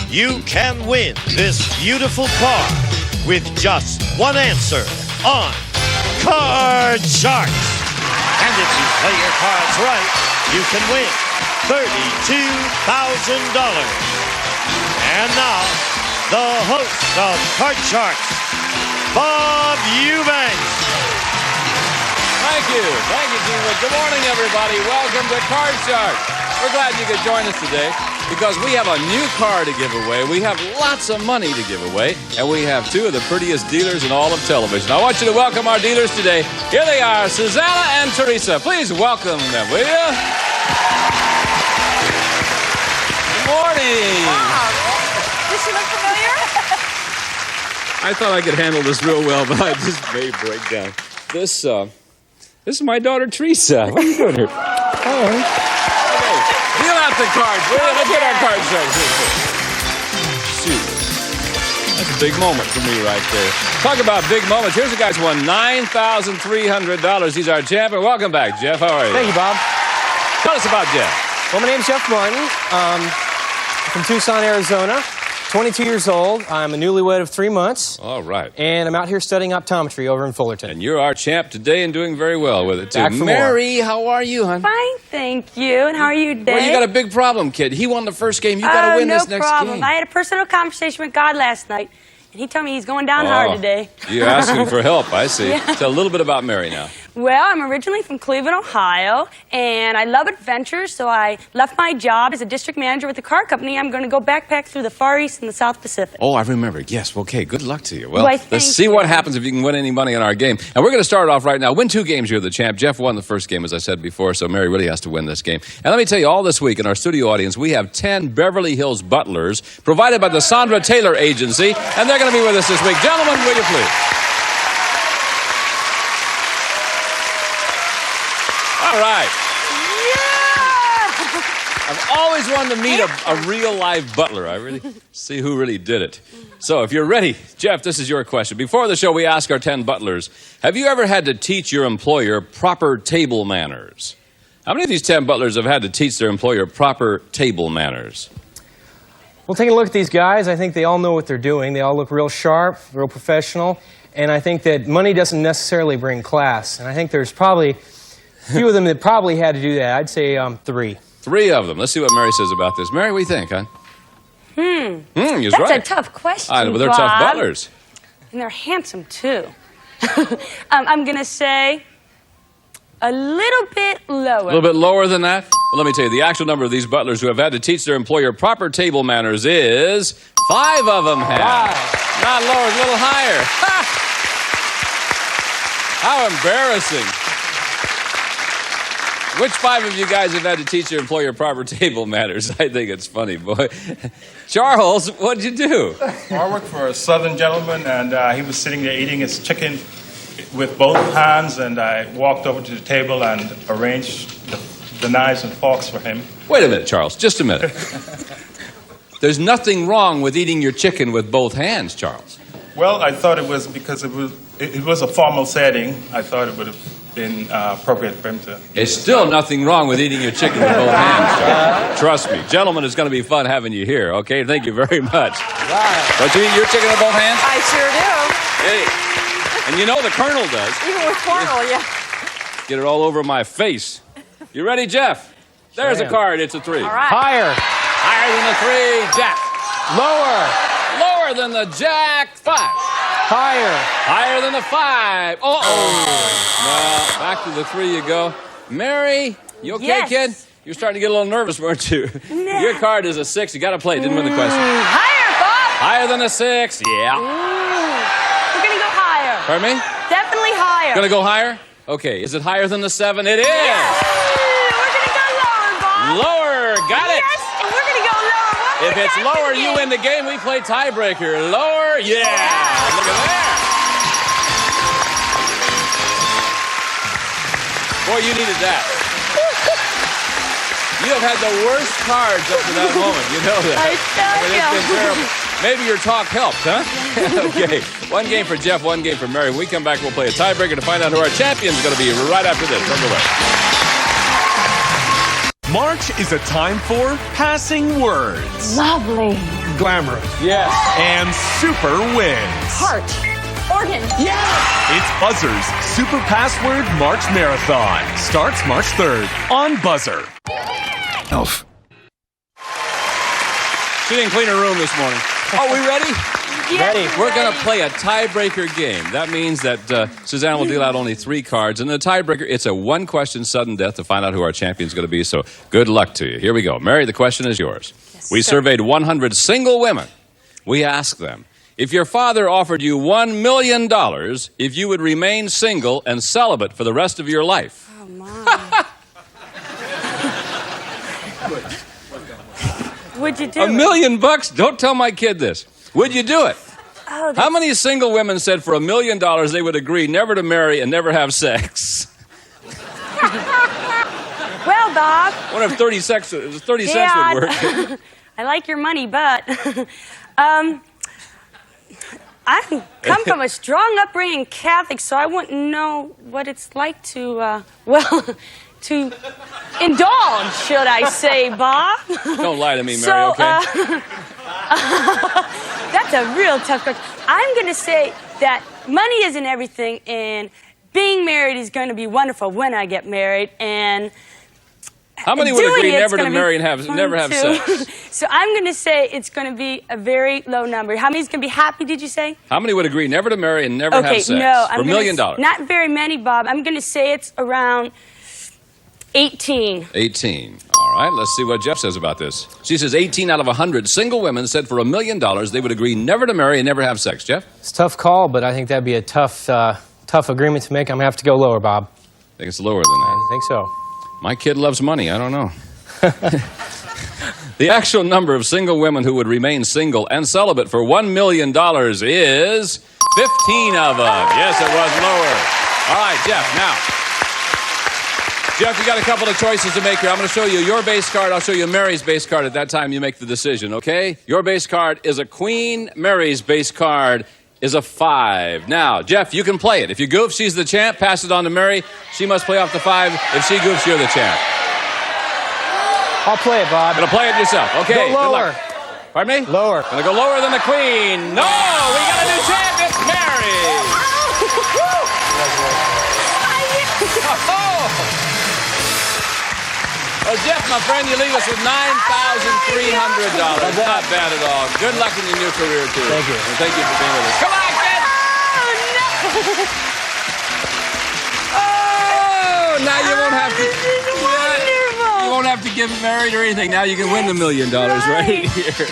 you can win this beautiful car with just one answer on Card Sharks. And if you play your cards right, you can win $32,000. And now, the host of Card Sharks, Bob Eubanks. Thank you, Gene. Good morning, everybody. Welcome to Card Sharks. We're glad you could join us today because we have a new car to give away. We have lots of money to give away, and we have two of the prettiest dealers in all of television. I want you to welcome our dealers today. Here they are, Susanna and Teresa. Please welcome them, will you? Good morning. Wow. Does she look familiar? I thought I could handle this real well, but I just may break down. This is my daughter, Teresa. What are you doing here? Okay. Deal out the cards. Let's get our card sharks here. Shoot. That's a big moment for me right there. Talk about big moments. Here's a guy who won $9,300. He's our champion. Welcome back, Jeff. How are you? Thank you, Bob. Tell us about Jeff. Well, my name's Jeff Martin. I'm from Tucson, Arizona. 22 years old. I'm a newlywed of 3 months. All right. And I'm out here studying optometry over in Fullerton. And you're our champ today and doing very well with it, too. Back for Mary, how are you, hon? Fine, thank you. And how are you today? Well, you got a big problem, kid. He won the first game. You got to win this next problem. game. I had a personal conversation with God last night, and he told me he's going down hard today. You're asking for help, I see. Yeah. Tell a little bit about Mary now. Well, I'm originally from Cleveland, Ohio, and I love adventures, so I left my job as a district manager with the car company. I'm going to go backpack through the Far East and the South Pacific. Oh, I remember. Yes. Okay, good luck to you. Well, Why, let's see what happens if you can win any money in our game. And we're going to start off right now. Win 2 games, you're the champ. Jeff won the first game, as I said before, so Mary really has to win this game. And let me tell you, all this week in our studio audience, we have 10 Beverly Hills butlers provided by the Sandra Taylor Agency, and they're going to be with us this week. Gentlemen, will you please? All right. Yeah! I've always wanted to meet a real live butler. I really see who really did it. So if you're ready, Jeff, this is your question. Before the show, we ask our 10 butlers, have you ever had to teach your employer proper table manners? How many of these 10 butlers have had to teach their employer proper table manners? Well, taking a look at these guys, I think they all know what they're doing. They all look real sharp, real professional. And I think that money doesn't necessarily bring class. And I think there's probably a few of them that probably had to do that. I'd say 3. 3 of them. Let's see what Mary says about this. Mary, what do you think, huh? He's That's right. a tough question, I know, but they're Bob. tough butlers. And they're handsome, too. I'm going to say a little bit lower. A little bit lower than that? Well, let me tell you, the actual number of these butlers who have had to teach their employer proper table manners is 5 of them have. Wow. Not lower, a little higher. Ha! How embarrassing. Which 5 of you guys have had to teach your employer proper table manners? I think it's funny, boy. Charles, what'd you do? I worked for a Southern gentleman, and he was sitting there eating his chicken with both hands, and I walked over to the table and arranged the knives and forks for him. Wait a minute, Charles. Just a minute. There's nothing wrong with eating your chicken with both hands, Charles. Well, I thought it was because it was a formal setting. I thought it would have been appropriate for him to... There's still nothing wrong with eating your chicken with both hands, Charles. Trust me. Gentlemen, it's going to be fun having you here, okay? Thank you very much. Right. Don't you eat your chicken with both hands? I sure do. Hey. And you know the Colonel does. Even with cornhole, yeah. Get it all over my face. You ready, Jeff? There's a card. It's a 3. All right. Higher. Higher than the 3, Jack. Lower. Lower than the Jack. 5. Higher. Higher than the 5. Uh-oh. Well, back to the 3 you go. Mary, you okay, Yes. kid? You're starting to get a little nervous, weren't you? No. Your card is a 6. You got to play. Didn't win the question. Higher, Bob. Higher than a 6. Yeah. We're going to go higher. Pardon me? Definitely higher. Going to go higher? Okay. Is it higher than the 7? It is. We're going to go lower, Bob. Lower. Got it. Yes, and we're going to go lower. One more If it's time lower, for the you game. win the game. We play tiebreaker. Lower. Yeah. Look at that. Boy, you needed that. You have had the worst cards up to that moment. You know that. I tell It's you. been terrible. Maybe your talk helped, huh? Okay. 1 game for Jeff, 1 game for Mary. When we come back, we'll play a tiebreaker to find out who our champion is going to be right after this. Don't go away. March is a time for passing words. Lovely. glamorous. Yes. And super wins. Heart. Organ. It's BUZZR's Super Password March Marathon. Starts March 3rd on BUZZR. Elf. She didn't clean her room this morning. Are we ready? Yes, We're going to play a tiebreaker game. That means that Suzanne will deal out only 3 cards. And the tiebreaker, it's a one-question sudden death to find out who our champion's going to be. So good luck to you. Here we go. Mary, the question is yours. Yes, We sir. surveyed 100 single women. We asked them, if your father offered you $1 million, if you would remain single and celibate for the rest of your life. Oh, my. Would you do $1 million bucks? Don't tell my kid this. Would you do it? Oh, How many single women said for $1 million they would agree never to marry and never have sex? Well, Bob. I wonder if 30 cents would work. I like your money, but I come from a strong upbringing Catholic, so I wouldn't know what it's like to, to indulge, should I say, Bob? Don't lie to me, Mary, So, okay? That's a real tough question. I'm going to say that money isn't everything, and being married is going to be wonderful when I get married, and How many would doing agree it's never to gonna be marry and fun, never have too. sex? So I'm going to say it's going to be a very low number. How many's going to be happy, did you say? How many would agree never to marry and never have sex? No. For $1 million. Not very many, Bob. I'm going to say it's around 18. 18. All right, let's see what Jeff says about this. She says 18 out of 100 single women said for $1 million they would agree never to marry and never have sex. Jeff? It's a tough call, but I think that'd be a tough agreement to make. I'm going to have to go lower, Bob. I think it's lower than that. I think so. My kid loves money. I don't know. The actual number of single women who would remain single and celibate for $1 million is 15 of them. Yes, it was lower. All right, Jeff, now. Jeff, you got a couple of choices to make here. I'm going to show you your base card. I'll show you Mary's base card. At that time, you make the decision, okay? Your base card is a queen. Mary's base card is a 5. Now, Jeff, you can play it. If you goof, she's the champ. Pass it on to Mary. She must play off the 5. If she goofs, you're the champ. I'll play it, Bob. Gonna play it yourself. Okay. Go lower. Good luck. Pardon me? Lower. Gonna go lower than the queen. No! We got a new champ. It's Mary. Well, Jeff, my friend, you leave us with $9,300. Not bad at all. Good luck in your new career, too. Thank you. And thank you for being with us. Come on, kid! Oh, now you won't have to... You won't have to get married or anything. Now you can win the $1 million right here.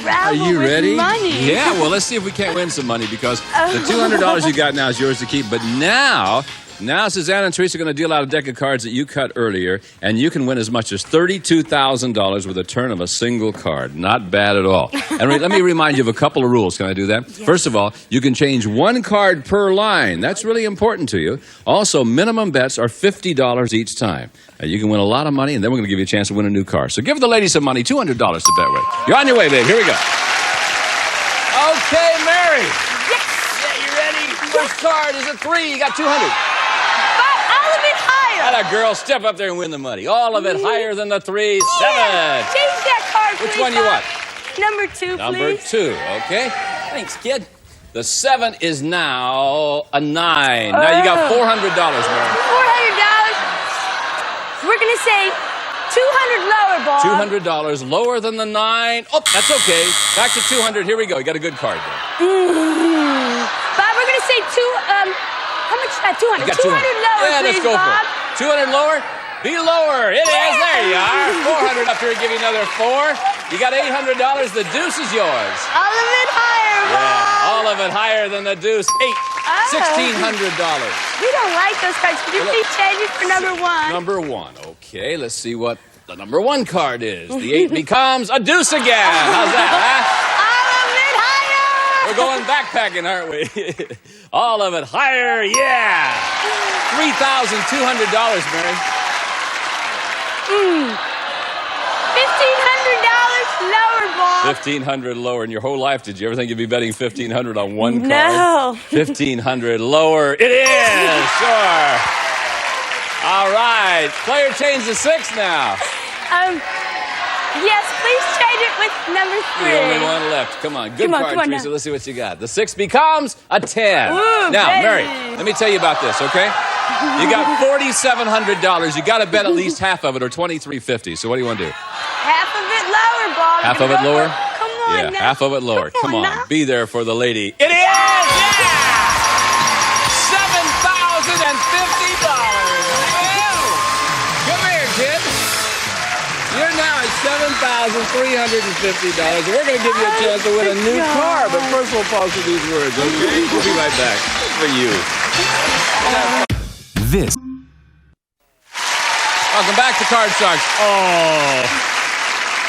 Are you ready? Money. Yeah, well, let's see if we can't win some money because the $200 you got now is yours to keep. But now Suzanne and Teresa are going to deal out a deck of cards that you cut earlier, and you can win as much as $32,000 with a turn of a single card. Not bad at all. And let me remind you of a couple of rules. Can I do that? Yes. First of all, you can change one card per line. That's really important to you. Also, minimum bets are $50 each time. You can win a lot of money, and then we're going to give you a chance to win a new car. So give the ladies some money, $200 to bet with. You're on your way, babe. Here we go. Okay, Mary. Yes. Yeah, you ready? First card is a 3. You got 200. But all of it higher. That a girl, step up there and win the money. All of it higher than the 3. 7. Yeah. Change that card, Which please, one you Bob. want? Number 2, Number please. 2. Okay. Thanks, kid. The 7 is now a 9. Now you got $400, Mary. $400. We're going to say $200 lower, Bob. $200 lower than the 9. Oh, that's okay. Back to 200. Here we go. You got a good card there. Bob, we're going to say how much? 200. You got 200 lower, yeah, let's please, go Bob. for it. 200 lower? Be lower. It is. There you are. 400 up here. Give you another 4. You got $800. The deuce is yours. All of it higher, Bob. Yeah, all of it higher than the deuce. 8. $1,600. We don't like those cards. Could you please change it for number 1? Number 1. Okay, let's see what the number 1 card is. The 8 becomes a deuce again. How's that, huh? All of it higher. We're going backpacking, aren't we? All of it higher, yeah. $3,200, Mary. $1,500 lower, Bob. $1,500 lower. In your whole life, did you ever think you'd be betting $1,500 on one card? No. $1,500 lower. It is, sure. All right. Player change to 6 now. Yes, please change it with number 3. The only one left. Come on. Good card, Teresa. now. Let's see what you got. The 6 becomes a 10. Ooh, now, baby. Mary, let me tell you about this, okay? You got $4,700. You got to bet at least half of it, or $2,350. So what do you want to do? Half of it lower, Bob. Half of it lower? Come on Yeah, now. half of it lower. Come on. now. Be there for the lady. It is! Yeah! $7,050. Come here, kid. You're now at $7,350. We're going to give you a chance to win a new car. But first we'll pause for these words, okay? We'll be right back. For you. This. Welcome back to Card Sharks. Oh.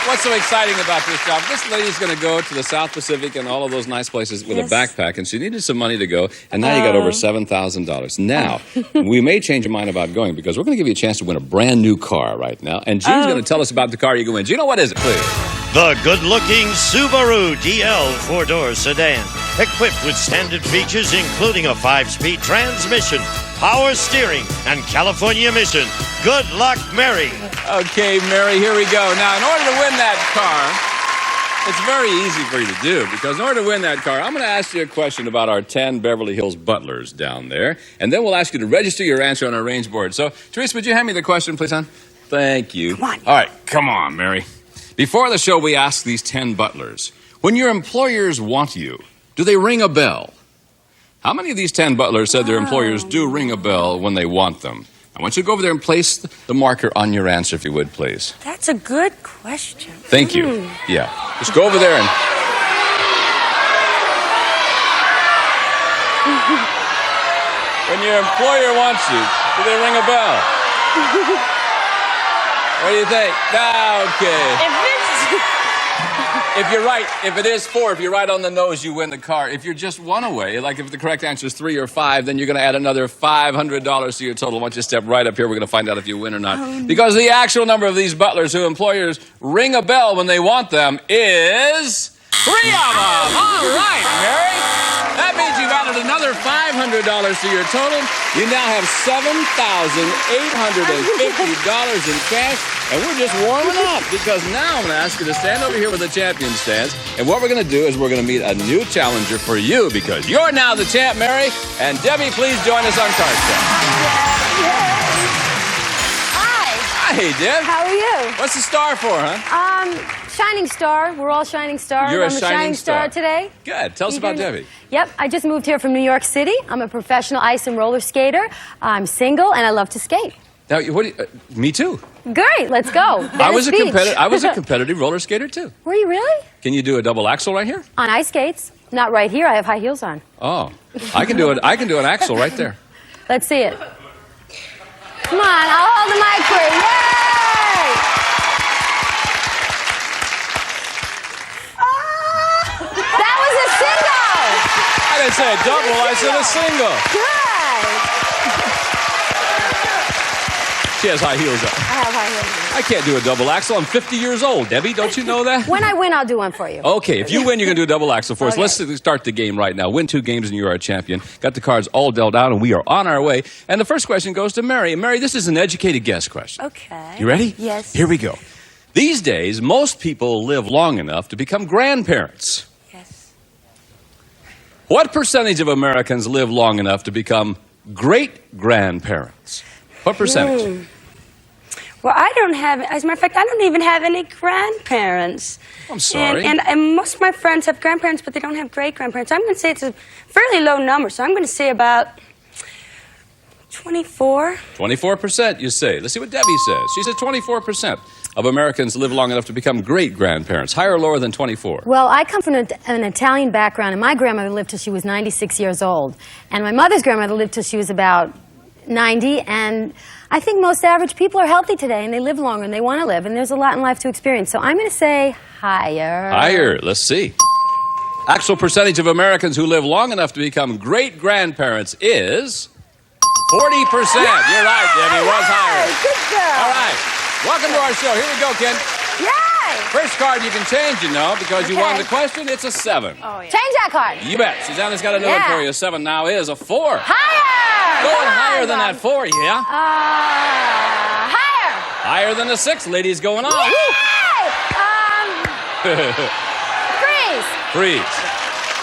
What's so exciting about this job? This lady's going to go to the South Pacific and all of those nice places with a backpack, and she needed some money to go, and now you got over $7,000. Now, we may change your mind about going, because we're going to give you a chance to win a brand new car right now, and Gene's going to tell us about the car you can win. Gina, what is it, please? The good-looking Subaru DL 4-door sedan, equipped with standard features including a 5-speed transmission, power steering, and California emission. Good luck, Mary. Okay, Mary, here we go. Now, in order to win that car, it's very easy for you to do, because in order to win that car, I'm going to ask you a question about our 10 Beverly Hills butlers down there, and then we'll ask you to register your answer on our range board. So, Teresa, would you hand me the question, please, hon? Thank you. Come on. All right, come on, Mary. Before the show, we asked these 10 butlers, when your employers want you, do they ring a bell? How many of these 10 butlers said their employers do ring a bell when they want them? I want you to go over there and place the marker on your answer, if you would, please. That's a good question. Thank you. Yeah. Just go over there and... When your employer wants you, do they ring a bell? What do you think? Okay. If you're right, if it is 4, if you're right on the nose, you win the car. If you're just 1 away, like if the correct answer is 3 or 5, then you're going to add another $500 to your total. Once you step right up here, we're going to find out if you win or not. Because the actual number of these butlers who employers ring a bell when they want them is 3 of them. All right, Mary. That means you've added another $500 to your total. You now have $7,850 in cash. And we're just warming up, because now I'm going to ask you to stand over here where the champion stands. And what we're going to do is we're going to meet a new challenger for you, because you're now the champ, Mary. And Debbie, please join us on Card Shark. Hi. Hi, Deb. How are you? What's the star for, huh? Shining star. We're all shining stars. You're a I'm a shining star today. Good. Tell us about Debbie. Yep. I just moved here from New York City. I'm a professional ice and roller skater. I'm single, and I love to skate. Now, what do you, me too. Great. Let's go. I was a competitive roller skater too. Were you really? Can you do a double axel right here? On ice skates. Not right here. I have high heels on. Oh, I can do it. I can do an axel right there. Let's see it. Come on. I'll hold the mic for you. Yay! That was a single. I didn't say a double. I said a single. Good. She has high heels on. I have high heels on. I can't do a double axel. I'm 50 years old, Debbie. Don't you know that? When I win, I'll do one for you. Okay, if you win, you're going to do a double axel for us. Okay. Let's start the game right now. Win 2 games and you are a champion. Got the cards all dealt out, and we are on our way. And the first question goes to Mary. And Mary, this is an educated guess question. Okay. You ready? Yes. Here we go. These days, most people live long enough to become grandparents. Yes. What percentage of Americans live long enough to become great-grandparents? What percentage? Well, I don't have, as a matter of fact, I don't even have any grandparents. I'm sorry. And most of my friends have grandparents, but they don't have great-grandparents. I'm going to say it's a fairly low number, so I'm going to say about 24. 24%, you say. Let's see what Debbie says. She says 24% of Americans live long enough to become great-grandparents. Higher or lower than 24? Well, I come from an Italian background, and my grandmother lived till she was 96 years old. And my mother's grandmother lived till she was about 90, and I think most average people are healthy today, and they live longer, and they want to live, and there's a lot in life to experience. So I'm going to say higher. Higher. Let's see. Actual percentage of Americans who live long enough to become great-grandparents is 40%. You're right, Debbie. It was higher. Good girl. All right. Welcome to our show. Here we go, Ken. Yay! First card you can change, you know, because you Okay. won the question. It's a 7. Oh, yeah. Change that card. You bet. Susanna's got another one Yeah. for you. A 7 now is a 4. Higher! Going Come on, higher than Bob. that 4, yeah? Higher! Higher than a 6. Ladies going on. Freeze. Freeze.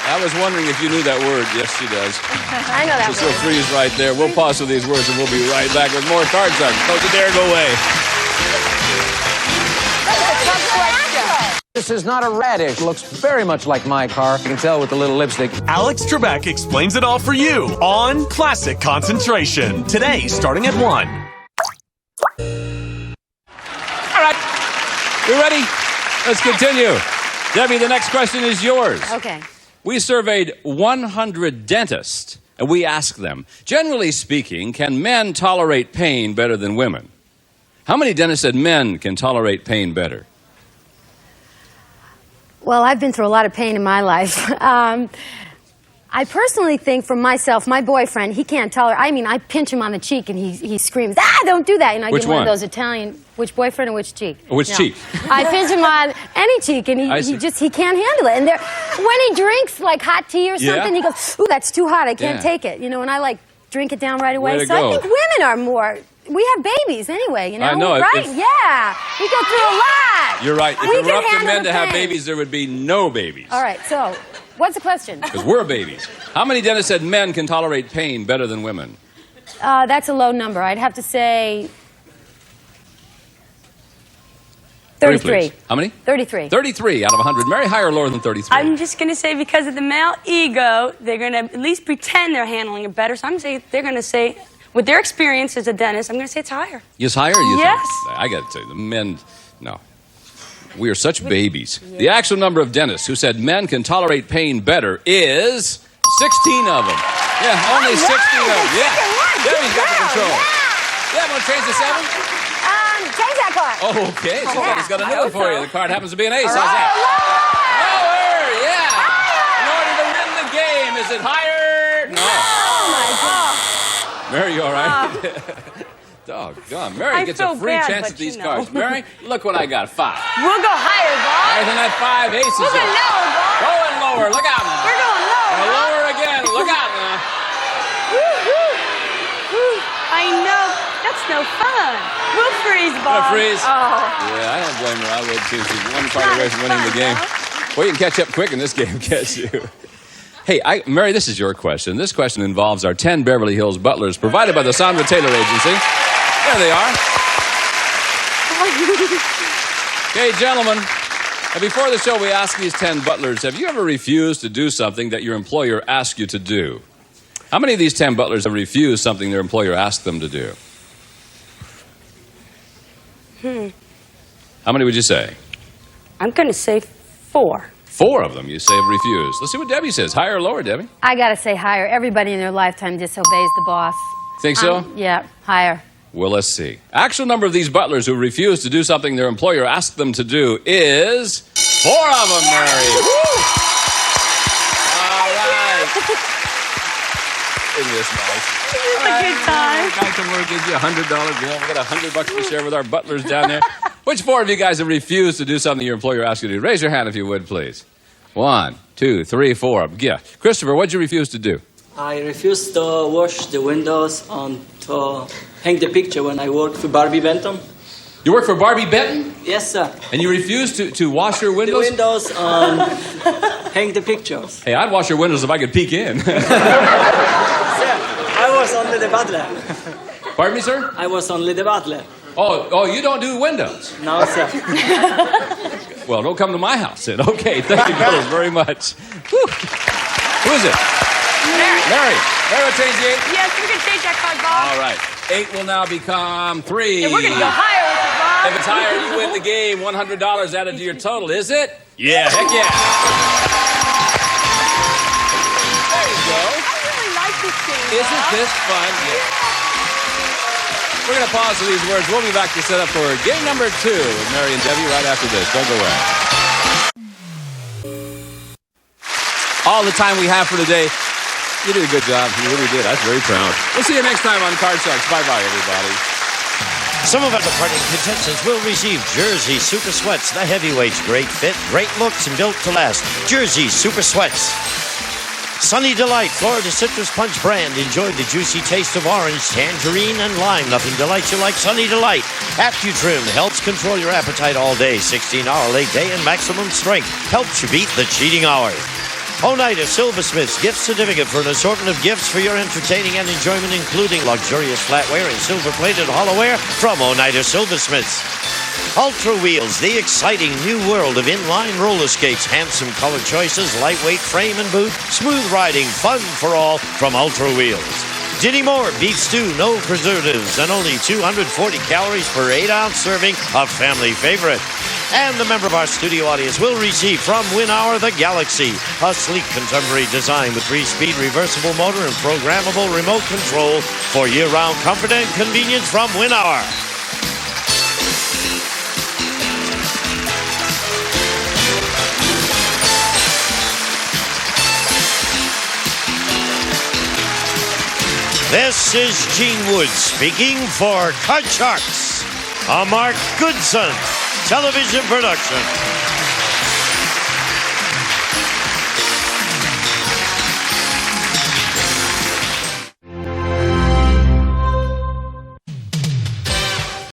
I was wondering if you knew that word. Yes, she does. I know that So word. freeze right there. We'll pause with these words and we'll be right back with more Card Sharks. Don't you dare go away. This is not a radish. Looks very much like my car. You can tell with the little lipstick. Alex Trebek explains it all for you on Classic Concentration. Today, starting at 1. All right. We ready? Let's continue. Debbie, the next question is yours. Okay. We surveyed 100 dentists, and we asked them, generally speaking, can men tolerate pain better than women? How many dentists said men can tolerate pain better? Well, I've been through a lot of pain in my life. I personally think for myself, my boyfriend, he can't tolerate. I mean, I pinch him on the cheek and he screams, "Ah, don't do that!" And I Which get one one? of those Italian. Which boyfriend and which cheek? Which cheek? I pinch him on any cheek, and he can't handle it. And when he drinks like hot tea or something, he goes, "Ooh, that's too hot. I can't take it." You know, and I like drink it down right away. Way to So go. I think women are more. We have babies anyway, you know. I know, right? Yeah, we go through a lot. You're right. If We it were can up to handle men the to have pain. babies, there would be no babies. All right. So, what's the question? Because we're babies. How many dentists said men can tolerate pain better than women? That's a low number. I'd have to say Hurry, 33. please. How many? 33. 33 out of 100. Mary, higher or lower than 33? I'm just going to say because of the male ego, they're going to at least pretend they're handling it better. So I'm going to say they're going to say, with their experience as a dentist, I'm going to say it's higher. Yes, higher? You Yes. think? I got to tell you, the men, no. We are such babies. The actual number of dentists who said men can tolerate pain better is 16 of them. Yeah, only 16 of them. Yeah. Debbie's got the control. Yeah, want to change the 7? Change that card. Oh, okay. So Debbie's got another for you. The card happens to be an ace. All How's right. that? Lower, yeah. In order to win the game, is it higher? No. Oh, my God. Mary, you all right? Doggone. Mary I gets a feel free bad, chance but at these you know. cards. Mary, look what I got. 5. We'll go higher, boss. Higher than that 5 aces. We'll go are. lower, boss. Going lower. Look out now. We're going lower. And lower again. Look out now. I know. That's no fun. We'll freeze, boss. Gonna freeze? Oh. Yeah, I don't blame her. I would too. She's one card away from winning the game. Well, you can catch up quick in this game, can't you? Hey, Mary, this is your question. This question involves our 10 Beverly Hills butlers provided by the Sandra Taylor Agency. There they are. Okay, gentlemen. And before the show, we ask these 10 butlers, have you ever refused to do something that your employer asked you to do? How many of these 10 butlers have refused something their employer asked them to do? How many would you say? I'm going to say 4. 4 of them you say have refused. Let's see what Debbie says. Higher or lower, Debbie? I got to say higher. Everybody in their lifetime disobeys the boss. Think so? Yeah, higher. Well, let's see. Actual number of these butlers who refuse to do something their employer asked them to do is 4 of them, Mary. Woo! All right. Isn't this nice? It's a good time. Guy come over and give you $100 bill. We got $100 to share with our butlers down there. Which 4 of you guys have refused to do something your employer asked you to do? Raise your hand if you would, please. 1, 2, 3, 4. Yeah. Christopher, what'd you refuse to do? I refused to wash the windows and to hang the picture when I worked for Barbie Benton. You work for Barbie Benton? Yes, sir. And you refused to wash your windows? The windows and hang the pictures. Hey, I'd wash your windows if I could peek in. Sir, I was only the butler. Pardon me, sir? I was only the butler. Oh, you don't do windows? No, sir. Well, don't come to my house then. Okay, thank you fellas very much. Whew. Who is it? Mary. Mary. Mary will change the 8? Yes, we're going to change that card, boss. All right. 8 will now become 3. And we're going to go higher with it, boss. If it's higher, you win the game. $100 added to your total. Is it? Yeah. Heck yeah. There you go. I really like this game. Isn't this fun? Yeah. We're going to pause for these words. We'll be back to set up for game number 2 with Mary and Debbie right after this. Don't go away. All the time we have for today. You did a good job. You really did. I was very proud. We'll see you next time on Card Sharks. Bye-bye, everybody. Some of our departing contestants will receive Jersey Super Sweats, the heavyweights. Great fit, great looks, and built to last. Jersey Super Sweats. Sunny Delight, Florida Citrus Punch brand. Enjoy the juicy taste of orange, tangerine, and lime. Nothing delights you like Sunny Delight. AccuTrim helps control your appetite all day. 16-hour late day and maximum strength. Helps you beat the cheating hours. Oneida Silversmiths gift certificate for an assortment of gifts for your entertaining and enjoyment, including luxurious flatware and silver-plated hollowware from Oneida Silversmiths. Ultra Wheels, the exciting new world of inline roller skates. Handsome color choices, lightweight frame and boot, smooth riding, fun for all from Ultra Wheels. Dinny Moore beef stew, no preservatives, and only 240 calories per 8-ounce serving, a family favorite. And a member of our studio audience will receive from WinHour the Galaxy, a sleek contemporary design with 3-speed reversible motor and programmable remote control for year-round comfort and convenience from WinHour. This is Gene Wood speaking for Card Sharks, a Mark Goodson television production.